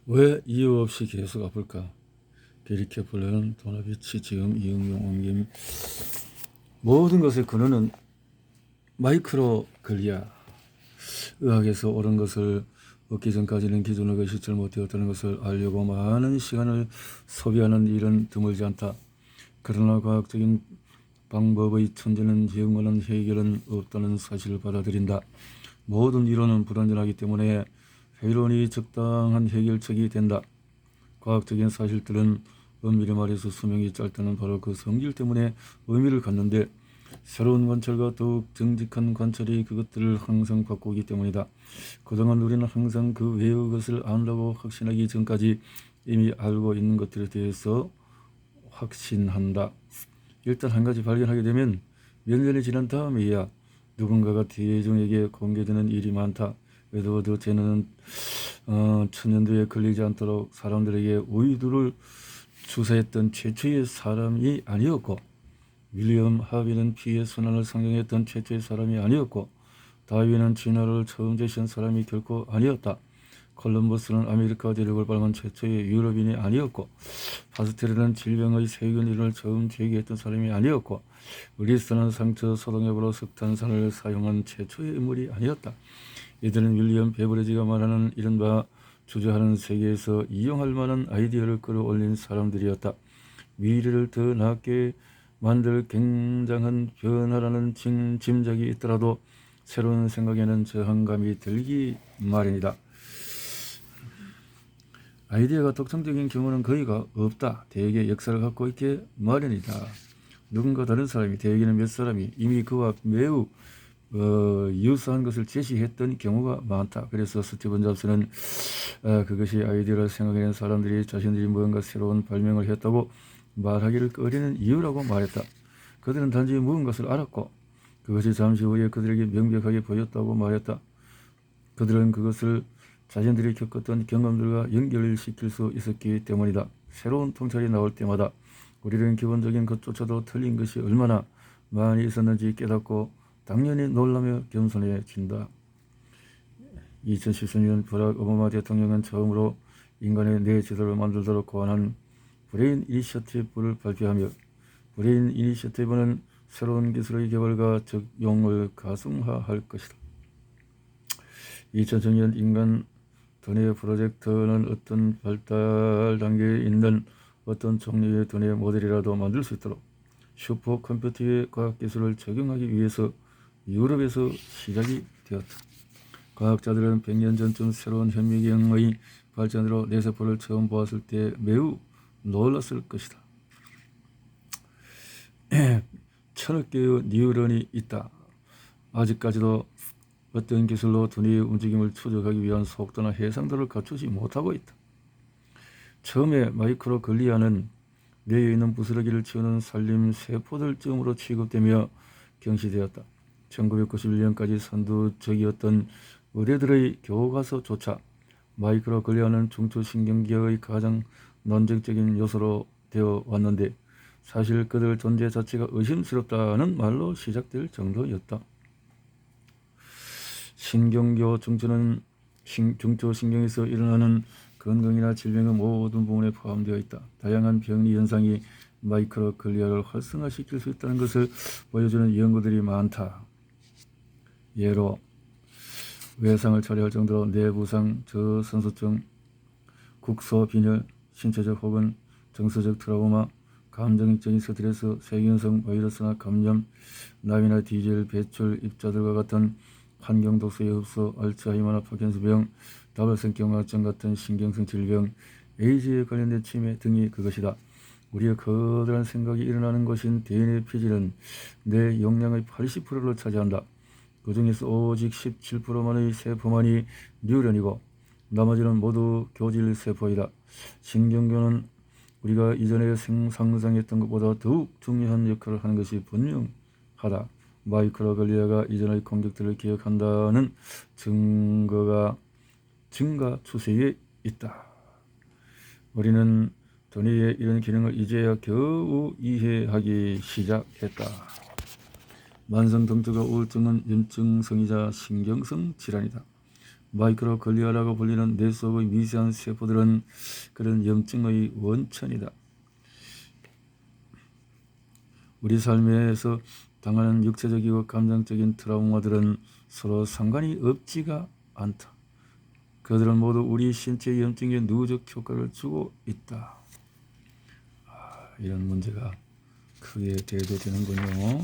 왜 이유 없이 계속 아플까? 게리 케플러는 도나비치, 지음, 이응용, 옮김 모든 것의 근원은 마이크로 글리아. 의학에서 옳은 것을 얻기 전까지는 기존의 것이 잘못되었다는 것을 알려고 많은 시간을 소비하는 일은 드물지 않다. 그러나 과학적인 방법의 천재는 영원한 해결은 없다는 사실을 받아들인다. 모든 이론은 불완전하기 때문에 회론이 적당한 해결책이 된다. 과학적인 사실들은 엄밀히 말해서 수명이 짧다는 바로 그 성질 때문에 의미를 갖는데, 새로운 관찰과 더욱 정직한 관찰이 그것들을 항상 바꾸기 때문이다. 그동안 우리는 항상 그 외의 것을 안다고 확신하기 전까지 이미 알고 있는 것들에 대해서 확신한다. 일단 한 가지 발견하게 되면 몇 년이 지난 다음에야 누군가가 대중에게 공개되는 일이 많다. 에드워드 제너는 천연두에 걸리지 않도록 사람들에게 우유두를 주사했던 최초의 사람이 아니었고, 윌리엄 하비는 피의 순환을 상정했던 최초의 사람이 아니었고, 다윈은 진화를 처음 제시한 사람이 결코 아니었다. 콜럼버스는 아메리카 대륙을 밟은 최초의 유럽인이 아니었고, 파스텔은 질병의 세균 이론을 처음 제기했던 사람이 아니었고, 리스는 상처 소독약으로 석탄산을 사용한 최초의 인물이 아니었다. 이들은 윌리엄 베버리지가 말하는 이른바 주저하는 세계에서 이용할 만한 아이디어를 끌어올린 사람들이었다. 미래를 더 낫게 만들 굉장한 변화라는 짐작이 있더라도 새로운 생각에는 저항감이 들기 마련이다. 아이디어가 독창적인 경우는 거의가 없다. 대개 역사를 갖고 있게 마련이다. 누군가 다른 사람이, 대개는 몇 사람이 이미 그와 매우 유사한 것을 제시했던 경우가 많다. 그래서 스티븐 잡스는 그것이 아이디어를 생각해낸 사람들이 자신들이 무언가 새로운 발명을 했다고 말하기를 꺼리는 이유라고 말했다. 그들은 단지 무언가를 알았고 그것이 잠시 후에 그들에게 명백하게 보였다고 말했다. 그들은 그것을 자신들이 겪었던 경험들과 연결시킬 수 있었기 때문이다. 새로운 통찰이 나올 때마다 우리는 기본적인 것조차도 틀린 것이 얼마나 많이 있었는지 깨닫고 당연히 놀라며 겸손해진다. 2013년 버락 오바마 대통령은 처음으로 인간의 뇌 제도를 만들도록 고안한 브레인 이니셔티브를 발표하며, 브레인 이니셔티브는 새로운 기술의 개발과 적용을 가슴화할 것이다. 2000년 인간 두뇌 프로젝트는 어떤 발달 단계에 있는 어떤 종류의 두뇌 모델이라도 만들 수 있도록 슈퍼컴퓨터의 과학기술을 적용하기 위해서 유럽에서 시작이 되었다. 과학자들은 100년 전쯤 새로운 현미경의 발전으로 뇌세포를 처음 보았을 때 매우 놀랐을 것이다. 1000억 개의 뉴런이 있다. 아직까지도 어떤 기술로 두뇌의 움직임을 추적하기 위한 속도나 해상도를 갖추지 못하고 있다. 처음에 마이크로 글리아는 뇌에 있는 부스러기를 치우는 살림 세포들쯤으로 취급되며 경시되었다. 1991년까지 선두적이었던 의뢰들의 교과서조차 마이크로 글리아는 중추신경계의 가장 논쟁적인 요소로 되어 왔는데, 사실 그들 존재 자체가 의심스럽다는 말로 시작될 정도였다. 신경교 중추는 중추신경에서 일어나는 건강이나 질병의 모든 부분에 포함되어 있다. 다양한 병리 현상이 마이크로 글리아를 활성화시킬 수 있다는 것을 보여주는 연구들이 많다. 예로 외상을 처리할 정도로 뇌부상, 저선수증, 국소빈혈, 신체적 혹은 정서적 트라우마, 감정적인 스트레스, 세균성 바이러스나 감염, 나비나 디젤 배출 입자들과 같은 환경독소의 흡수, 알츠하이머나 파킨슨병, 다발성경화증 같은 신경성 질병, 에이즈에 관련된 치매 등이 그것이다. 우리의 커다란 생각이 일어나는 곳인 DNA 피질은 뇌 용량의 80%를 차지한다. 그 중에서 오직 17%만의 세포만이 뉴런이고 나머지는 모두 교질세포이다. 신경교는 우리가 이전에 상상했던 것보다 더욱 중요한 역할을 하는 것이 분명하다. 마이크로글리아가 이전의 공격들을 기억한다는 증가 추세에 있다. 우리는 두뇌의 이런 기능을 이제야 겨우 이해하기 시작했다. 만성 동적과 우울증은 염증성이자 신경성 질환이다. 마이크로글리아라고 불리는 뇌 속의 미세한 세포들은 그런 염증의 원천이다. 우리 삶에서 당하는 육체적이고 감정적인 트라우마들은 서로 상관이 없지가 않다. 그들은 모두 우리 신체 염증에 누적 효과를 주고 있다. 이런 문제가 크게 대두되는군요.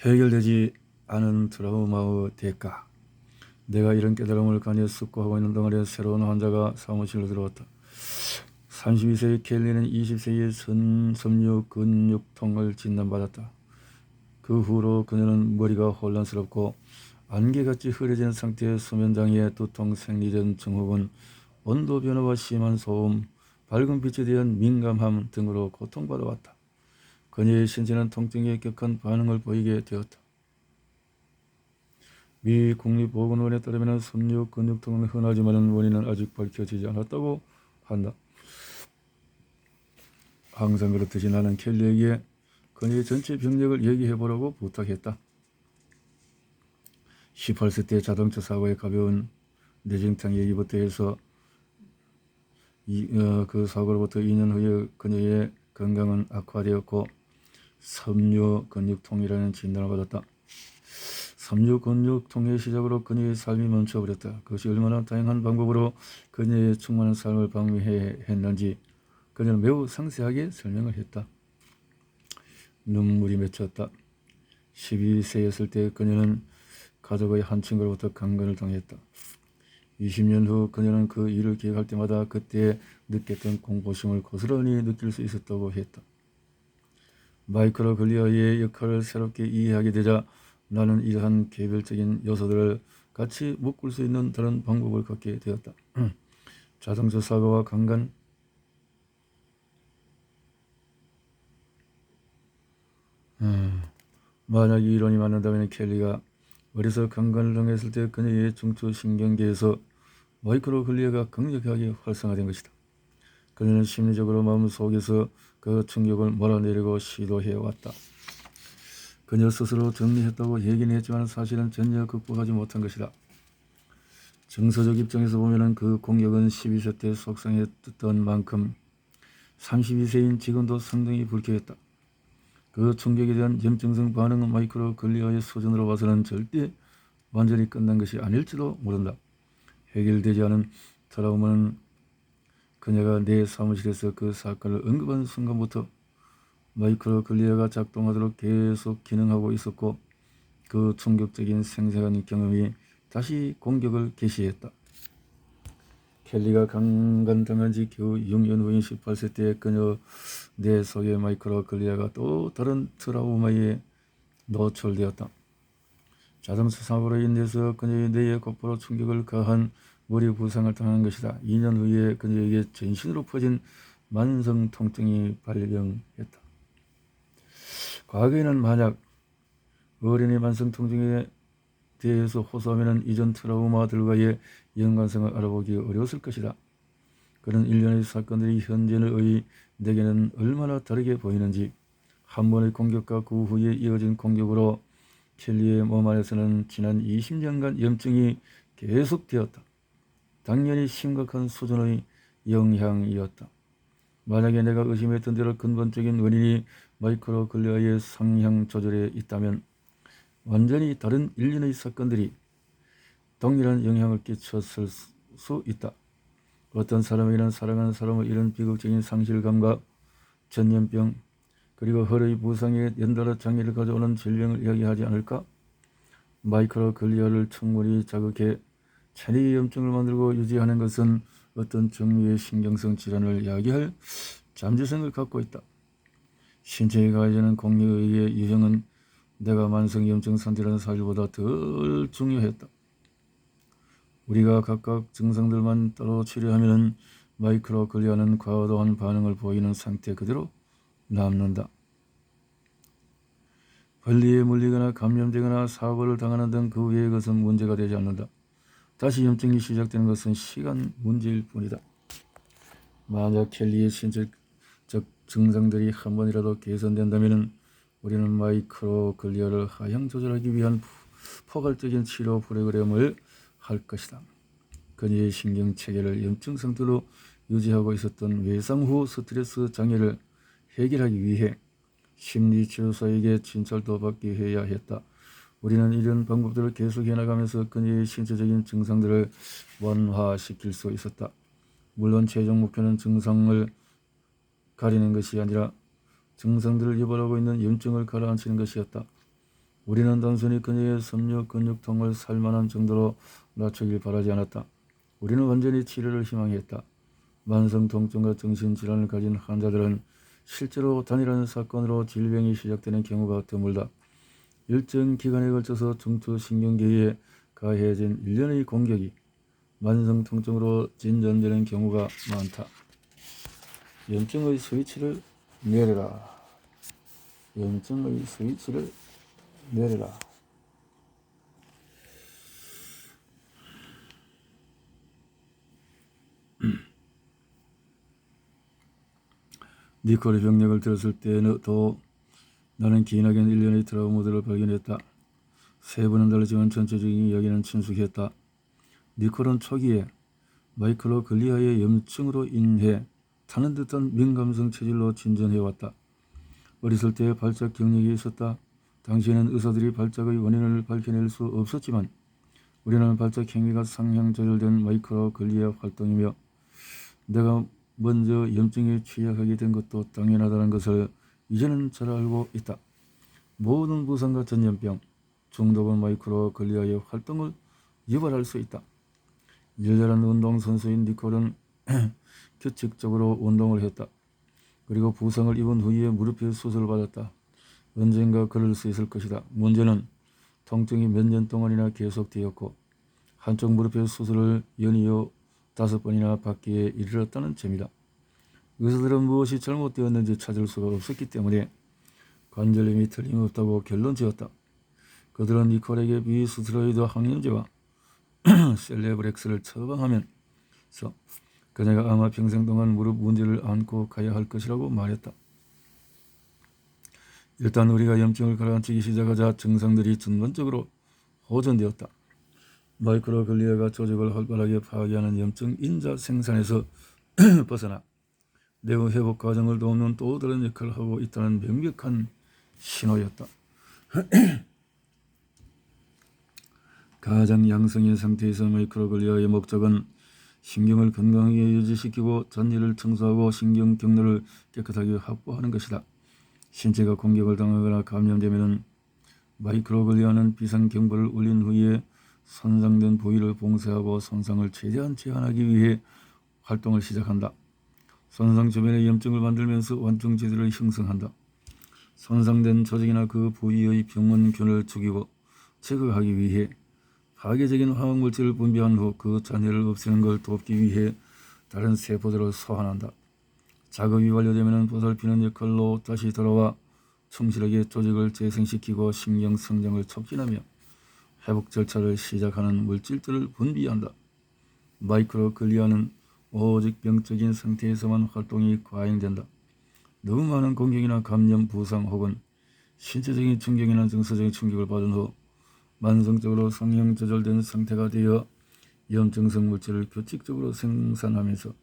해결되지 않은 트라우마의 대가. 내가 이런 깨달음을 간이 숙고하고 있는 동안에 새로운 환자가 사무실로 들어왔다. 32세의 켈리는 20세의 섬유 근육통을 진단받았다. 그 후로 그녀는 머리가 혼란스럽고 안개같이 흐려진 상태의 수면장애, 두통, 생리전 증후군, 온도 변화와 심한 소음, 밝은 빛에 대한 민감함 등으로 고통받아왔다. 그녀의 신체는 통증에 격한 반응을 보이게 되었다. 미 국립보건원에 따르면 섬유 근육통은 흔하지만 원인은 아직 밝혀지지 않았다고 한다. 항상 그렇듯이 나는 켈리에게 그녀의 전체 병력을 얘기해보라고 부탁했다. 18세 때 자동차 사고의 가벼운 뇌진탕 얘기부터 해서 그 사고로부터 2년 후에 그녀의 건강은 악화되었고 섬유 근육통이라는 진단을 받았다. 섬유 근육통의 시작으로 그녀의 삶이 멈춰버렸다. 그것이 얼마나 다양한 방법으로 그녀의 충만한 삶을 방해했는지 그녀는 매우 상세하게 설명을 했다. 눈물이 맺혔다. 12세였을 때 그녀는 가족의 한 친구로부터 강간을 당했다. 20년 후 그녀는 그 일을 기억할 때마다 그때 느꼈던 공포심을 고스란히 느낄 수 있었다고 했다. 마이크로글리아의 역할을 새롭게 이해하게 되자 나는 이러한 개별적인 요소들을 같이 묶을 수 있는 다른 방법을 갖게 되었다. 자동차 사고와 강간, 만약 이 이론이 맞는다면 켈리가 어려서 강간을 당했을 때 그녀의 중추신경계에서 마이크로글리아가 강력하게 활성화된 것이다. 그녀는 심리적으로 마음속에서 그 충격을 몰아내려고 시도해왔다. 그녀 스스로 정리했다고 얘기는 했지만 사실은 전혀 극복하지 못한 것이다. 정서적 입장에서 보면 그 공격은 12세 때 속상했던 만큼 32세인 지금도 상당히 불쾌했다. 그 충격에 대한 염증성 반응은 마이크로글리아의 수준으로 봐서는 절대 완전히 끝난 것이 아닐지도 모른다. 해결되지 않은 트라우마는 그녀가 내 사무실에서 그 사건을 언급한 순간부터 마이크로글리아가 작동하도록 계속 기능하고 있었고 그 충격적인 생생한 경험이 다시 공격을 개시했다. 켈리가 강간당한 지 겨우 6년 후인 18세 때 그녀 뇌 속의 마이크로글리아가 또 다른 트라우마에 노출되었다. 자동차 사고로 인해서 그녀의 뇌에 곧바로 충격을 가한 머리 부상을 당한 것이다. 2년 후에 그녀에게 전신으로 퍼진 만성 통증이 발병했다. 과거에는 만약 어린이 만성 통증에 대해서 호소하면 이전 트라우마들과의 연관성을 알아보기 어려웠을 것이다. 그런 일련의 사건들이 현재의 내게는 얼마나 다르게 보이는지, 한 번의 공격과 그 후에 이어진 공격으로 켈리의 몸 안에서는 지난 20년간 염증이 계속되었다. 당연히 심각한 수준의 영향이었다. 만약에 내가 의심했던 대로 근본적인 원인이 마이크로글리아의 상향 조절에 있다면 완전히 다른 일련의 사건들이 동일한 영향을 끼쳤을 수 있다. 어떤 사람에게는 사랑하는 사람의 이런 비극적인 상실감과 전염병 그리고 허리 부상에 연달아 장애를 가져오는 질병을 이야기하지 않을까? 마이크로글리아를 충분히 자극해 체내 염증을 만들고 유지하는 것은 어떤 종류의 신경성 질환을 야기할 잠재성을 갖고 있다. 신체에 가해지는 공력의 유형은 내가 만성 염증 상태라는 사실보다 덜 중요했다. 우리가 각각 증상들만 따로 치료하면 마이크로글리아는 과도한 반응을 보이는 상태 그대로 남는다. 벌리에 물리거나 감염되거나 사고를 당하는 등 그 외의 것은 문제가 되지 않는다. 다시 염증이 시작되는 것은 시간 문제일 뿐이다. 만약 켈리의 신체적 증상들이 한 번이라도 개선된다면 우리는 마이크로글리아를 하향 조절하기 위한 포괄적인 치료 프로그램을 할 것이다. 그녀의 신경체계를 염증 상태로 유지하고 있었던 외상 후 스트레스 장애를 해결하기 위해 심리치료사에게 진찰도 받게 해야 했다. 우리는 이런 방법들을 계속 해나가면서 그녀의 신체적인 증상들을 완화시킬 수 있었다. 물론 최종 목표는 증상을 가리는 것이 아니라 증상들을 유발하고 있는 염증을 가라앉히는 것이었다. 우리는 단순히 그녀의 섬유 근육통을 살만한 정도로 낮추길 바라지 않았다. 우리는 완전히 치료를 희망했다. 만성 통증과 정신질환을 가진 환자들은 실제로 단일한 사건으로 질병이 시작되는 경우가 드물다. 일정 기간에 걸쳐서 중추신경계에 가해진 일련의 공격이 만성 통증으로 진전되는 경우가 많다. 염증의 스위치를 내려라. 염증의 스위치를 내려라. 니콜의 병력을 들었을 때도 나는 기나긴 일련의 트라우마들을 발견했다. 세부는 다르지만 전체적인 이야기는 친숙했다. 니콜은 초기에 마이크로글리아의 염증으로 인해 타는 듯한 민감성 체질로 진전해왔다. 어렸을 때 발작 경력이 있었다. 당시에는 의사들이 발작의 원인을 밝혀낼 수 없었지만 우리는 발작 행위가 상향 조절된 마이크로글리아 활동이며 내가 먼저 염증에 취약하게 된 것도 당연하다는 것을 이제는 잘 알고 있다. 모든 부상과 전염병, 중독은 마이크로글리아의 활동을 유발할 수 있다. 일절한 운동선수인 니콜은 규칙적으로 운동을 했다. 그리고 부상을 입은 후에 무릎에 수술을 받았다. 언젠가 걸을 수 있을 것이다. 문제는 통증이 몇 년 동안이나 계속되었고 한쪽 무릎의 수술을 연이어 5번이나 받기에 이르렀다는 점이다. 의사들은 무엇이 잘못되었는지 찾을 수가 없었기 때문에 관절염이 틀림없다고 결론 지었다. 그들은 니콜에게 비스테로이드 항염제와 셀레브렉스를 처방하면서 그녀가 아마 평생 동안 무릎 문제를 안고 가야 할 것이라고 말했다. 일단 우리가 염증을 가라앉히기 시작하자 증상들이 전반적으로 호전되었다. 마이크로글리아가 조직을 활발하게 파괴하는 염증 인자 생산에서 벗어나 내후 회복 과정을 돕는 또 다른 역할을 하고 있다는 명백한 신호였다. 가장 양성인 상태에서 마이크로글리아의 목적은 신경을 건강하게 유지시키고 잔니를 청소하고 신경 경로를 깨끗하게 확보하는 것이다. 신체가 공격을 당하거나 감염되면 마이크로글리아는 비상경보를 울린 후에 손상된 부위를 봉쇄하고 손상을 최대한 제한하기 위해 활동을 시작한다. 손상 주변에 염증을 만들면서 완충제들을 형성한다. 손상된 조직이나 그 부위의 병원균을 죽이고 제거하기 위해 파괴적인 화학물질을 분비한 후 그 잔해를 없애는 걸 돕기 위해 다른 세포들을 소환한다. 작업이 완료되면 보살피는 역할로 다시 돌아와 충실하게 조직을 재생시키고 신경 성장을 촉진하며 회복 절차를 시작하는 물질들을 분비한다. 마이크로글리아는 오직 병적인 상태에서만 활동이 과잉된다. 너무 많은 공격이나 감염, 부상 혹은 신체적인 충격이나 정서적인 충격을 받은 후 만성적으로 성형 조절된 상태가 되어 염증성 물질을 규칙적으로 생산하면서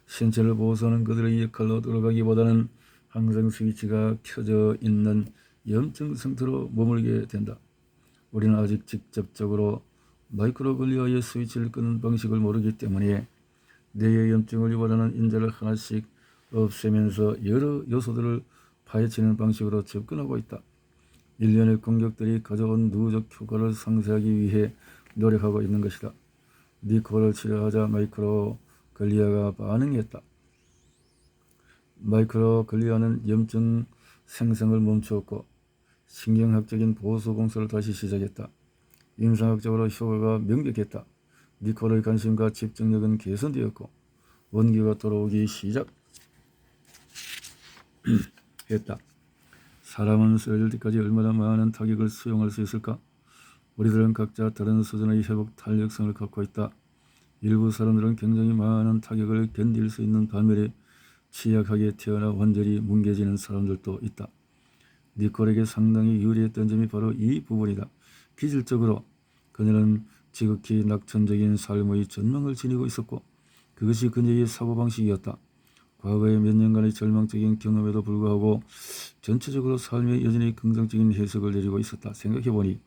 신체를 보호하는 그들의 역할로 돌아가기보다는 항상 스위치가 켜져 있는 염증 상태로 머물게 된다. 우리는 아직 직접적으로 마이크로글리아의 스위치를 끄는 방식을 모르기 때문에 뇌의 염증을 유발하는 인자를 하나씩 없애면서 여러 요소들을 파헤치는 방식으로 접근하고 있다. 일련의 공격들이 가져온 누적 효과를 상쇄하기 위해 노력하고 있는 것이다. 니콜을 치료하자 마이크로글리아가 반응했다. 마이크로글리아는 염증 생성을 멈추었고 신경학적인 보수 공사를 다시 시작했다. 임상학적으로 효과가 명백했다. 니콜의 관심과 집중력은 개선되었고 원기가 돌아오기 시작했다. 사람은 쓰러질 때까지 얼마나 많은 타격을 수용할 수 있을까? 우리들은 각자 다른 수준의 회복 탄력성을 갖고 있다. 일부 사람들은 굉장히 많은 타격을 견딜 수 있는 반면에 취약하게 태어나 완전히 뭉개지는 사람들도 있다. 니콜에게 상당히 유리했던 점이 바로 이 부분이다. 기질적으로 그녀는 지극히 낙천적인 삶의 전망을 지니고 있었고 그것이 그녀의 사고방식이었다. 과거의 몇 년간의 절망적인 경험에도 불구하고 전체적으로 삶에 여전히 긍정적인 해석을 내리고 있었다. 생각해보니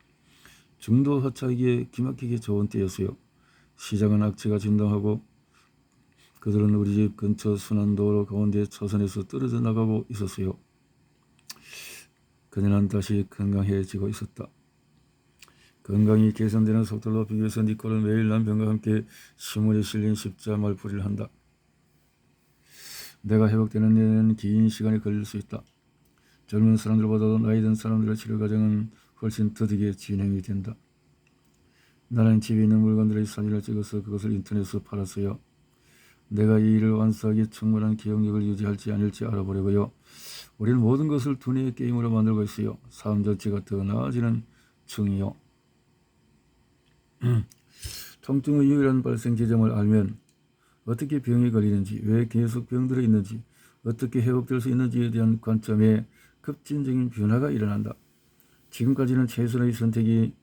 중도 하차하기에 기막히게 좋은 때였어요. 시장은 악취가 진동하고 그들은 우리 집 근처 순환도로 가운데 차선에서 떨어져 나가고 있었어요. 그녀는 다시 건강해지고 있었다. 건강이 개선되는 속도로 비교해서 니콜은 매일 남편과 함께 시몬에 실린 십자 말풀이를 한다. 내가 회복되는 데는 긴 시간이 걸릴 수 있다. 젊은 사람들보다도 나이 든 사람들의 치료 과정은 훨씬 더디게 진행이 된다. 나는 집에 있는 물건들의 사진을 찍어서 그것을 인터넷에서 팔았어요. 내가 이 일을 완수하기에 충분한 기억력을 유지할지 아닐지 알아보려고요. 우리는 모든 것을 두뇌의 게임으로 만들고 있어요. 삶 자체가 더 나아지는 중이요. 통증의 유일한 발생 지점을 알면 어떻게 병이 걸리는지, 왜 계속 병들어 있는지, 어떻게 회복될 수 있는지에 대한 관점에 급진적인 변화가 일어난다. 지금까지는 최선의 선택이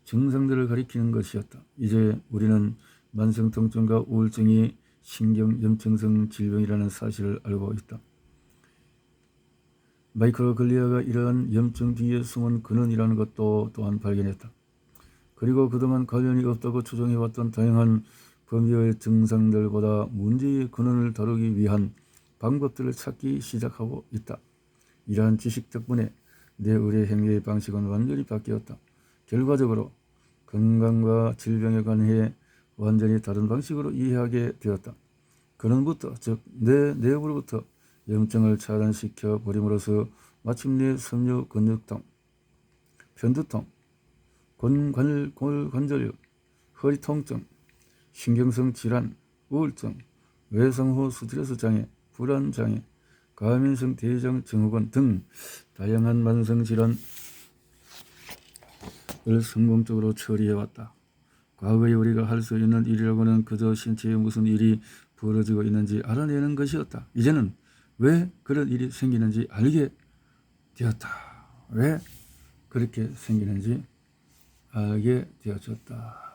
증상들을 가리키는 것이었다. 이제 우리는 만성 통증과 우울증이 신경염증성 질병이라는 사실을 알고 있다. 마이크로글리아가 이러한 염증 뒤에 숨은 근원이라는 것도 또한 발견했다. 그리고 그동안 관련이 없다고 추정해왔던 다양한 범위의 증상들보다 문제의 근원을 다루기 위한 방법들을 찾기 시작하고 있다. 이러한 지식 덕분에 내 의뢰 행위의 방식은 완전히 바뀌었다. 결과적으로 건강과 질병에 관해 완전히 다른 방식으로 이해하게 되었다. 근원부터, 즉 내 내부로부터 염증을 차단시켜 버림으로써 마침내 섬유 근육통, 편두통, 골관절염, 허리 통증, 신경성 질환, 우울증, 외상 후 스트레스 장애, 불안 장애, 과민성 대장 증후군 등 다양한 만성 질환을 성공적으로 처리해왔다. 과거에 우리가 할 수 있는 일이라고는 그저 신체에 무슨 일이 벌어지고 있는지 알아내는 것이었다. 이제는 왜 그런 일이 생기는지 알게 되었다. 왜 그렇게 생기는지 알게 되어졌다.